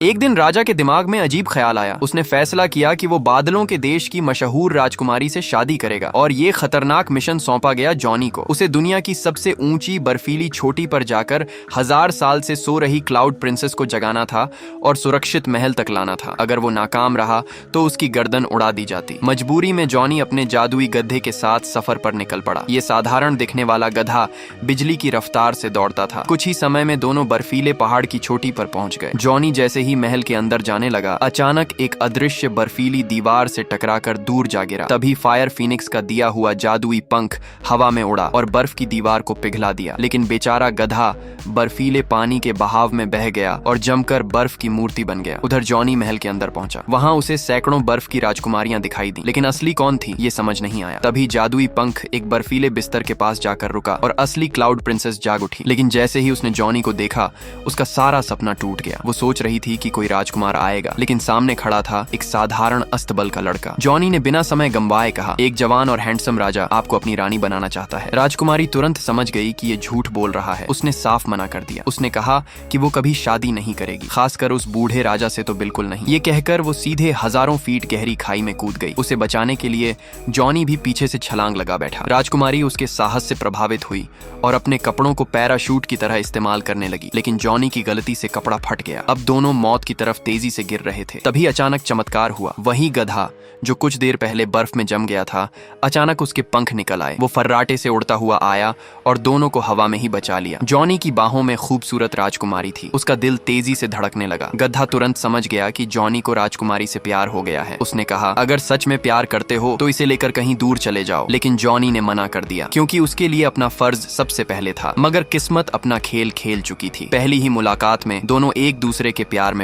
एक दिन राजा के दिमाग में अजीब ख्याल आया। उसने फैसला किया कि वो बादलों के देश की मशहूर राजकुमारी से शादी करेगा और ये खतरनाक मिशन सौंपा गया जॉनी को। उसे दुनिया की सबसे ऊंची बर्फीली चोटी पर जाकर 1000 साल से सो रही क्लाउड प्रिंसेस को जगाना था और सुरक्षित महल तक लाना था। अगर वो नाकाम रहा तो उसकी गर्दन उड़ा दी जाती। मजबूरी में जॉनी अपने जादुई गधे के साथ सफर पर निकल पड़ा। ये साधारण दिखने वाला गधा बिजली की रफ्तार से दौड़ता था। कुछ ही समय में दोनों बर्फीले पहाड़ की चोटी पर पहुंच गए। जॉनी जैसे ही महल के अंदर जाने लगा, अचानक एक अदृश्य बर्फीली दीवार से टकराकर दूर जा गिरा। तभी फायर फिनिक्स का दिया हुआ जादुई पंख हवा में उड़ा और बर्फ की दीवार को पिघला दिया। लेकिन बेचारा गधा बर्फीले पानी के बहाव में बह गया और जमकर बर्फ की मूर्ति बन गया। उधर जॉनी महल के अंदर पहुंचा। वहां उसे सैकड़ों बर्फ की राजकुमारियां दिखाई दी, लेकिन असली कौन थी ये समझ नहीं आया। तभी जादुई पंख एक बर्फीले बिस्तर के पास जाकर रुका और असली क्लाउड प्रिंसेस जाग उठी। लेकिन जैसे ही उसने जॉनी को देखा, उसका सारा सपना टूट गया। वो सोच रही थी कि कोई राजकुमार आएगा, लेकिन सामने खड़ा था एक साधारण अस्तबल का लड़का। जॉनी ने बिना समय गंवाए कहा, एक जवान और हैंडसम राजा आपको अपनी रानी बनाना चाहता है। राजकुमारी तुरंत समझ गई कि ये झूठ बोल रहा है। उसने साफ मना कर दिया। उसने कहा कि वो कभी शादी नहीं करेगी, खासकर उस बूढ़े राजा से तो बिल्कुल नहीं। ये कहकर वो सीधे हजारों फीट गहरी खाई में कूद गई। उसे बचाने के लिए जॉनी भी पीछे से छलांग लगा बैठा। राजकुमारी उसके साहस से प्रभावित हुई और अपने कपड़ों को पैराशूट की तरह इस्तेमाल करने लगी, लेकिन जॉनी की गलती से कपड़ा फट गया। अब दोनों मौत की तरफ तेजी से गिर रहे थे। तभी अचानक चमत्कार हुआ। वही गधा जो कुछ देर पहले बर्फ में जम गया था, अचानक उसके पंख निकल आए। वो फर्राटे से उड़ता हुआ आया और दोनों को हवा में ही बचा लिया। जॉनी की बाहों में खूबसूरत राजकुमारी थी। उसका दिल तेजी से धड़कने लगा। गधा तुरंत समझ गया कि जॉनी को राजकुमारी से प्यार हो गया है। उसने कहा, अगर सच में प्यार करते हो तो इसे लेकर कहीं दूर चले जाओ। लेकिन जॉनी ने मना कर दिया, क्योंकि उसके लिए अपना फर्ज सबसे पहले था। मगर किस्मत अपना खेल खेल चुकी थी। पहली ही मुलाकात में दोनों एक दूसरे के प्यार